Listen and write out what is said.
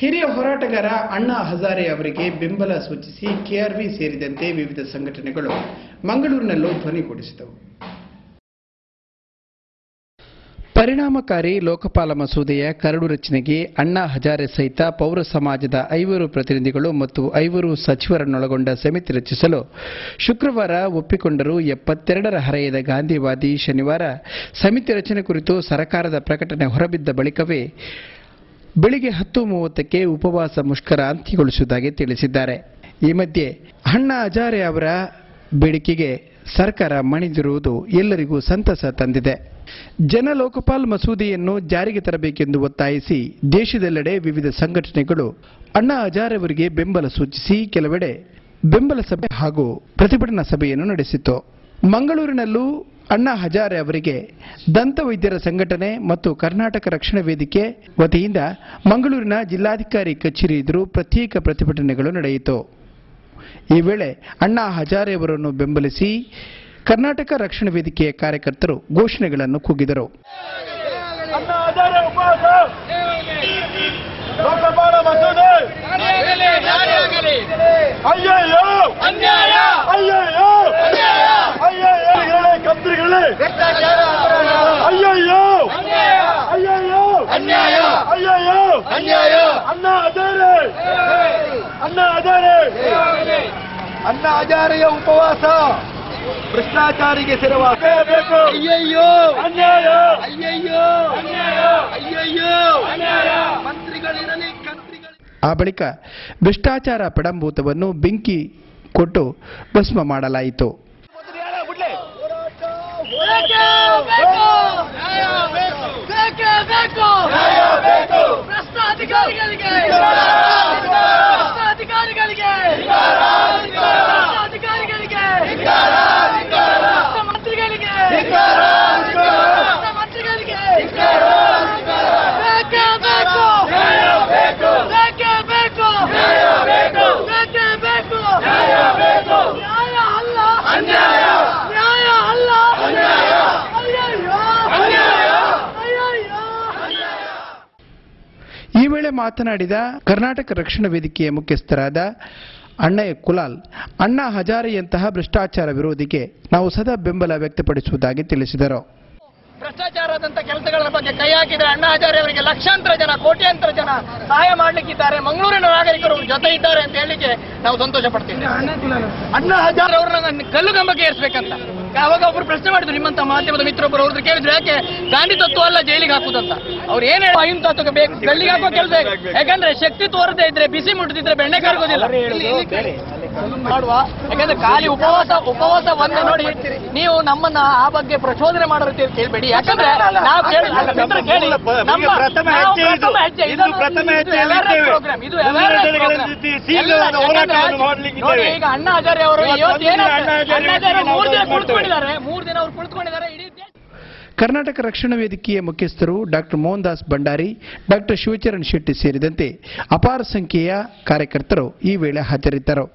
ಹಿರಿಯ ಹೋರಾಟಗಾರ ಅಣ್ಣಾ ಹಜಾರೆ ಅವರಿಗೆ ಬೆಂಬಲ ಸೂಚಿಸಿ ಕೆಆರ್ವಿ ಸೇರಿದಂತೆ ವಿವಿಧ ಸಂಘಟನೆಗಳು ಮಂಗಳೂರಿನಲ್ಲೂ ಧ್ವನಿಗೂಡಿಸಿದವು. ಪರಿಣಾಮಕಾರಿ ಲೋಕಪಾಲ ಮಸೂದೆಯ ಕರಡು ರಚನೆಗೆ ಅಣ್ಣಾ ಹಜಾರೆ ಸಹಿತ ಪೌರ ಸಮಾಜದ 5 ಪ್ರತಿನಿಧಿಗಳು ಮತ್ತು 5 ಸಚಿವರನ್ನೊಳಗೊಂಡ ಸಮಿತಿ ರಚಿಸಲು ಶುಕ್ರವಾರ ಒಪ್ಪಿಕೊಂಡರೂ 72ರ ಹರೆಯದ ಗಾಂಧಿವಾದಿ ಶನಿವಾರ ಸಮಿತಿ ರಚನೆ ಕುರಿತು ಸರ್ಕಾರದ ಪ್ರಕಟಣೆ ಹೊರಬಿದ್ದ ಬಳಿಕವೇ ಬೆಳಿಗ್ಗೆ 10:30ಕ್ಕೆ ಉಪವಾಸ ಮುಷ್ಕರ ಅಂತ್ಯಗೊಳಿಸುವುದಾಗಿ ತಿಳಿಸಿದ್ದಾರೆ. ಈ ಮಧ್ಯೆ ಅಣ್ಣಾ ಹಜಾರೆ ಅವರ ಬೇಡಿಕೆಗೆ ಸರ್ಕಾರ ಮಣಿದಿರುವುದು ಎಲ್ಲರಿಗೂ ಸಂತಸ ತಂದಿದೆ. ಜನ ಲೋಕಪಾಲ್ ಮಸೂದೆಯನ್ನು ಜಾರಿಗೆ ತರಬೇಕೆಂದು ಒತ್ತಾಯಿಸಿ ದೇಶದೆಲ್ಲೆಡೆ ವಿವಿಧ ಸಂಘಟನೆಗಳು ಅಣ್ಣಾ ಹಜಾರೆ ಅವರಿಗೆ ಬೆಂಬಲ ಸೂಚಿಸಿ ಕೆಲವೆಡೆ ಬೆಂಬಲ ಸಭೆ ಹಾಗೂ ಪ್ರತಿಭಟನಾ ಸಭೆಯನ್ನು ನಡೆಸಿತು. ಮಂಗಳೂರಿನಲ್ಲೂ ಅಣ್ಣಾ ಹಜಾರೆ ಅವರಿಗೆ ದಂತವೈದ್ಯರ ಸಂಘಟನೆ ಮತ್ತು ಕರ್ನಾಟಕ ರಕ್ಷಣಾ ವೇದಿಕೆ ವತಿಯಿಂದ ಮಂಗಳೂರಿನ ಜಿಲ್ಲಾಧಿಕಾರಿ ಕಚೇರಿ ಎದುರು ಪ್ರತ್ಯೇಕ ಪ್ರತಿಭಟನೆಗಳು ನಡೆಯಿತು. ಈ ವೇಳೆ ಅಣ್ಣಾ ಹಜಾರೆ ಅವರನ್ನು ಬೆಂಬಲಿಸಿ ಕರ್ನಾಟಕ ರಕ್ಷಣಾ ವೇದಿಕೆಯ ಕಾರ್ಯಕರ್ತರು ಘೋಷಣೆಗಳನ್ನು ಕೂಗಿದರು. ಅಣ್ಣಾ ಹಜಾರೆಯ ಉಪವಾಸ ಭ್ರಷ್ಟಾಚಾರಿಗೆ ಸೆರವಾಗಬೇಕು. ಅಯ್ಯಯ್ಯೋ ಅನ್ಯಾಯ, ಅಯ್ಯಯ್ಯೋ ಅನ್ಯಾಯ, ಅಯ್ಯಯ್ಯೋ ಅನ್ಯಾಯ. ಮಂತ್ರಿಗಳಿರಲಿ ಕಂತ್ರಿಗಳು. ಆ ಬಳಿಕ ಭ್ರಷ್ಟಾಚಾರ ಪಡಂಭೂತವನ್ನು ಬೆಂಕಿ ಕೊಟ್ಟು ಭಸ್ಮ ಮಾಡಲಾಯಿತು. ಈ ವೇಳೆ ಮಾತನಾಡಿದ ಕರ್ನಾಟಕ ರಕ್ಷಣಾ ವೇದಿಕೆಯ ಮುಖ್ಯಸ್ಥರಾದ ಅಣ್ಣಯ್ಯ ಕುಲಾಲ್, ಅಣ್ಣಾ ಹಜಾರೆಯಂತಹ ಭ್ರಷ್ಟಾಚಾರ ವಿರೋಧಿಗೆ ನಾವು ಸದಾ ಬೆಂಬಲ ವ್ಯಕ್ತಪಡಿಸುವುದಾಗಿ ತಿಳಿಸಿದರು. ಭ್ರಷ್ಟಾಚಾರದಂತ ಕೆಲಸಗಳ ಬಗ್ಗೆ ಕೈ ಹಾಕಿದರೆ ಅಣ್ಣಾ ಹಜಾರೆ ಅವರಿಗೆ ಲಕ್ಷಾಂತರ ಜನ, ಕೋಟ್ಯಾಂತರ ಜನ ಸಹಾಯ ಮಾಡಲಿಕ್ಕಿದ್ದಾರೆ. ಮಂಗಳೂರಿನ ನಾಗರಿಕರು ಜೊತೆ ಇದ್ದಾರೆ ಅಂತ ಹೇಳಿಕ್ಕೆ ನಾವು ಸಂತೋಷ ಪಡ್ತೀವಿ. ಅಣ್ಣಾ ಹಜಾರೆ ಅವರನ್ನ ಗಲ್ಲುಗಂಬಕ್ಕೆ ಏರಿಸಬೇಕಂತ ಅವಾಗ ಒಬ್ರು ಪ್ರಶ್ನೆ ಮಾಡಿದ್ರು, ನಿಮ್ಮಂತ ಮಾಧ್ಯಮದ ಮಿತ್ರೊಬ್ಬರು ಅವ್ರದ್ದು ಕೇಳಿದ್ರು, ಯಾಕೆ ಗಾಂಧಿ ತತ್ವ ಅಲ್ಲ ಜೈಲಿಗೆ ಹಾಕುದಂತ. ಅವ್ರು ಏನ್ ಹೇಳಿ ಅಹಿಂಸತ್ವಕ್ಕೆ ಬೇಕು, ಗಲ್ಲಿಗೆ ಹಾಕುವ ಕೆಲಸ. ಯಾಕಂದ್ರೆ ಶಕ್ತಿ ತೋರದೇ ಇದ್ರೆ, ಬಿಸಿ ಮುಟ್ಟದಿದ್ರೆ ಬೆಣ್ಣೆ ಕರಗೋದಿಲ್ಲ ಮಾಡುವ. ಯಾಕಂದ್ರೆ ಖಾಲಿ ಉಪವಾಸ ಒಂದೇ ನೋಡಿ ನೀವು ನಮ್ಮನ್ನ ಆ ಬಗ್ಗೆ ಪ್ರಚೋದನೆ ಮಾಡೋರು ಕೇಳಬೇಡಿ. ಯಾಕಂದ್ರೆ ನಾವು ಕೇಳಿ ನೋಡಿ, ಈಗ ಅಣ್ಣಾ ಹಜಾರೆ ಅವರು ಕರ್ನಾಟಕ ರಕ್ಷಣಾ ವೇದಿಕೆಯ ಮುಖ್ಯಸ್ಥರು ಡಾಕ್ಟರ್ ಮೋಹನ್ ದಾಸ್ ಭಂಡಾರಿ, ಡಾಕ್ಟರ್ ಶಿವಚರಣ್ ಶೆಟ್ಟಿ ಸೇರಿದಂತೆ ಅಪಾರ ಸಂಖ್ಯೆಯ ಕಾರ್ಯಕರ್ತರು ಈ ವೇಳೆ ಹಾಜರಿದ್ದರು.